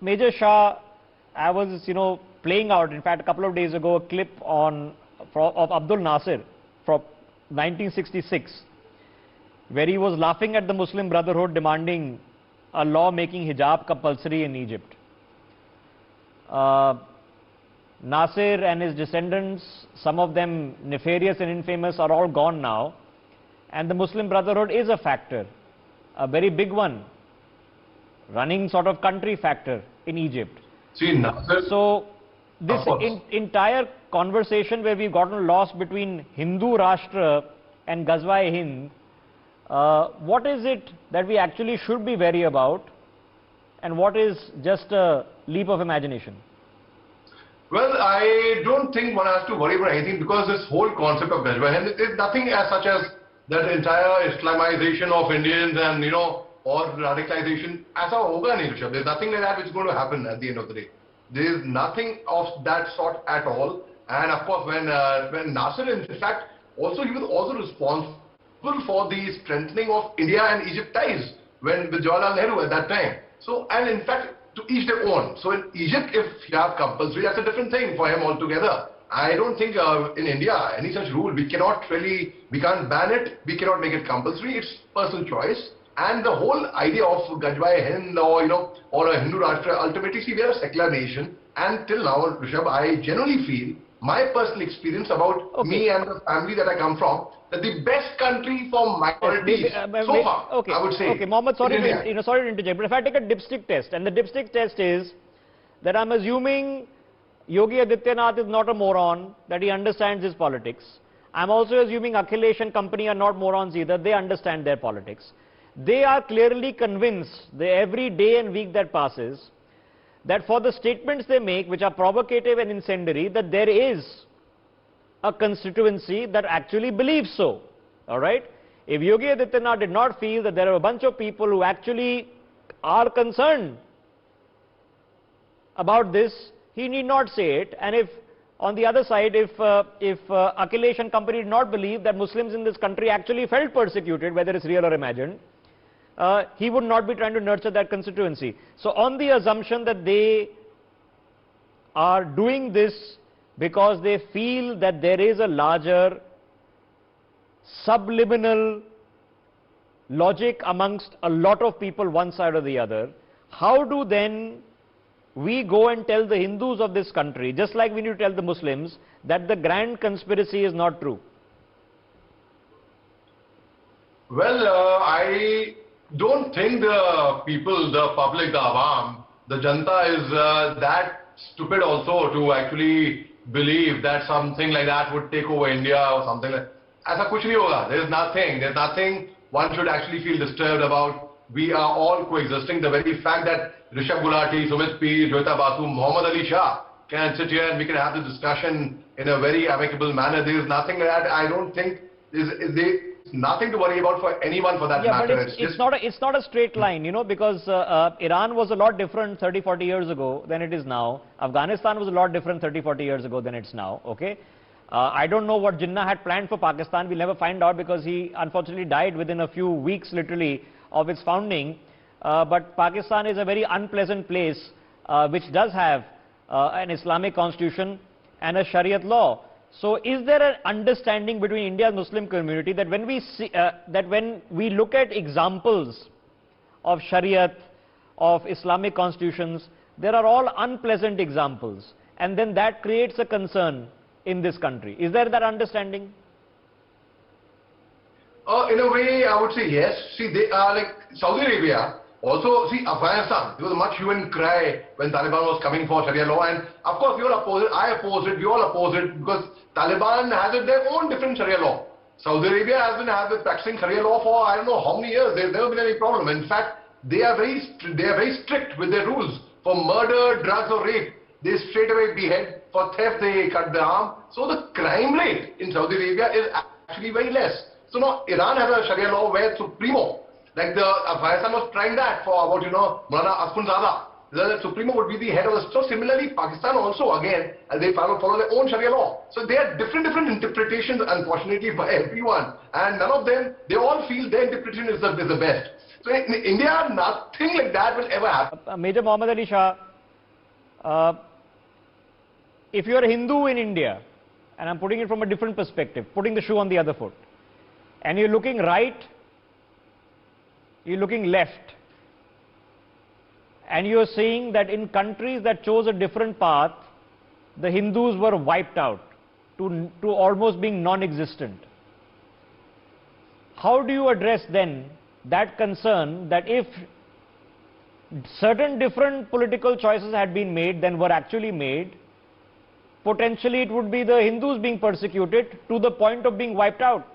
Major Shah, I was, playing out, in fact, a couple of days ago, a clip of Abdul Nasir from 1966, where he was laughing at the Muslim Brotherhood demanding a law making hijab compulsory in Egypt. Nasir and his descendants, some of them nefarious and infamous, are all gone now. And the Muslim Brotherhood is a factor, a very big one, running sort of country factor in Egypt. See, Nasir, so this entire conversation where we've gotten lost between Hindu Rashtra and Ghazwa-e-Hind, what is it that we actually should be wary about, and what is just a leap of imagination? Well, I don't think one has to worry about anything, because this whole concept of Ghazwa-e-Hind is nothing as such as that entire Islamization of Indians and, or radicalization. Aisa hoga nahi, Rishabh. There's nothing like that which is going to happen at the end of the day. There is nothing of that sort at all. And of course, when Nasir, in fact, also he was also responsible for the strengthening of India and Egypt ties with Jawaharlal Nehru at that time. So, and in fact, to each their own. So in Egypt, if you have compulsory, that's a different thing for him altogether. I don't think in India any such rule. We can't ban it. We cannot make it compulsory. It's personal choice. And the whole idea of Ghazwa-e-Hind or a Hindu Rashtra, ultimately, see, we are a secular nation. And till now, Rishabh, I generally feel, my personal experience about me and the family that I come from, that the best country for minorities so far, I would say. Okay, Mohammed, sorry to interject, but if I take a dipstick test, and the dipstick test is that I'm assuming Yogi Adityanath is not a moron, that he understands his politics. I'm also assuming Akhilesh and company are not morons either. They understand their politics. They are clearly convinced, every day and week that passes, that for the statements they make, which are provocative and incendiary, that there is a constituency that actually believes so. All right? If Yogi Adityanath did not feel that there are a bunch of people who actually are concerned about this, he need not say it. And if, on the other side, if Akhilesh and company did not believe that Muslims in this country actually felt persecuted, whether it's real or imagined, he would not be trying to nurture that constituency. So on the assumption that they are doing this because they feel that there is a larger subliminal logic amongst a lot of people, one side or the other, how do then we go and tell the Hindus of this country, just like we need to tell the Muslims, that the grand conspiracy is not true? Well, I don't think the people, the public, the Awam, the Janta is that stupid also to actually believe that something like that would take over India or something like that. Aisa kuch nahi hoga. There's nothing one should actually feel disturbed about. We are all coexisting. The very fact that Rishabh Gulati, Sumit P, Joita Basu, Mohommed Ali Shah can sit here and we can have this discussion in a very amicable manner. There is nothing like that. I don't think there's nothing to worry about for anyone for that matter. But it's not a straight line, because Iran was a lot different 30, 40 years ago than it is now. Afghanistan was a lot different 30, 40 years ago than it's now, okay? I don't know what Jinnah had planned for Pakistan. We'll never find out, because he unfortunately died within a few weeks, literally, of its founding. But Pakistan is a very unpleasant place, which does have an Islamic constitution and a Shariat law. So is there an understanding between India's Muslim community that when we see, when we look at examples of Shariat, of Islamic constitutions, there are all unpleasant examples, and then that creates a concern in this country? Is there that understanding? In a way, I would say yes. See, they are like Saudi Arabia. Also, see, Afghanistan, there was a much hue and cry when Taliban was coming for Sharia law, and of course we all oppose it, I oppose it, we all oppose it, because Taliban has their own different Sharia law. Saudi Arabia has been practicing Sharia law for I don't know how many years. There's never been any problem. In fact, they are very strict with their rules. For murder, drugs or rape, they straight away behead. For theft, they cut the arm. So the crime rate in Saudi Arabia is actually very less. So now Iran has a Sharia law where Supremo, like the Afghanistan was trying that for about, Maulana Akhundzada. The Supremo would be the head of the... So similarly, Pakistan also, again, they follow their own Sharia law. So there are different interpretations, unfortunately, for everyone. And none of them, they all feel their interpretation is the best. So in India, nothing like that will ever happen. Major Mohommed Ali Shah, if you're a Hindu in India, and I'm putting it from a different perspective, putting the shoe on the other foot, and you're looking right, you're looking left, and you're seeing that in countries that chose a different path, the Hindus were wiped out to almost being non-existent. How do you address then that concern that if certain different political choices had been made than were actually made, potentially it would be the Hindus being persecuted to the point of being wiped out?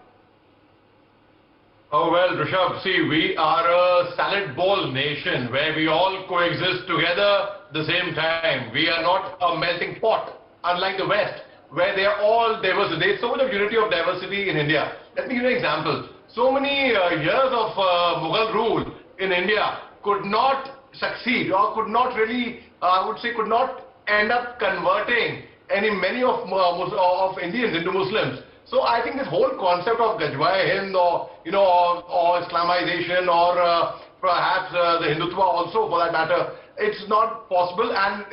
Oh well, Rishabh, see, we are a salad bowl nation where we all coexist together at the same time. We are not a melting pot, unlike the West, where they are all diverse. There is so much of unity of diversity in India. Let me give you an example. So many years of Mughal rule in India could not succeed, or could not really, I would say, could not end up converting many of Indians into Muslims. So I think this whole concept of Gajwa-e-Hind, or or Islamization, or perhaps the Hindutva also, for that matter, it's not possible. And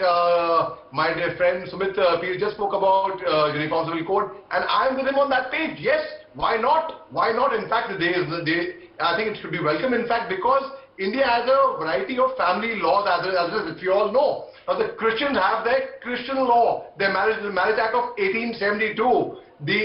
my dear friend Sumit Peer just spoke about Uniform Civil Code, and I'm with him on that page. Yes, why not? Why not? In fact, I think it should be welcome. In fact, because India has a variety of family laws, as you all know. Now, the Christians have their Christian law, their Marriage Act of 1872, the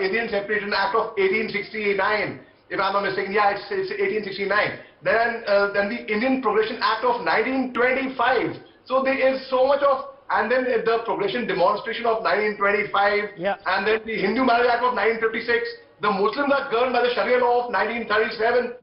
Indian Separation Act of 1869, if I'm not mistaken. Yeah, it's 1869. Then the Indian Progression Act of 1925. So there is so much of, and then the Progression Demonstration of 1925, yeah. And then the Hindu Marriage Act of 1956. The Muslims are governed by the Sharia law of 1937.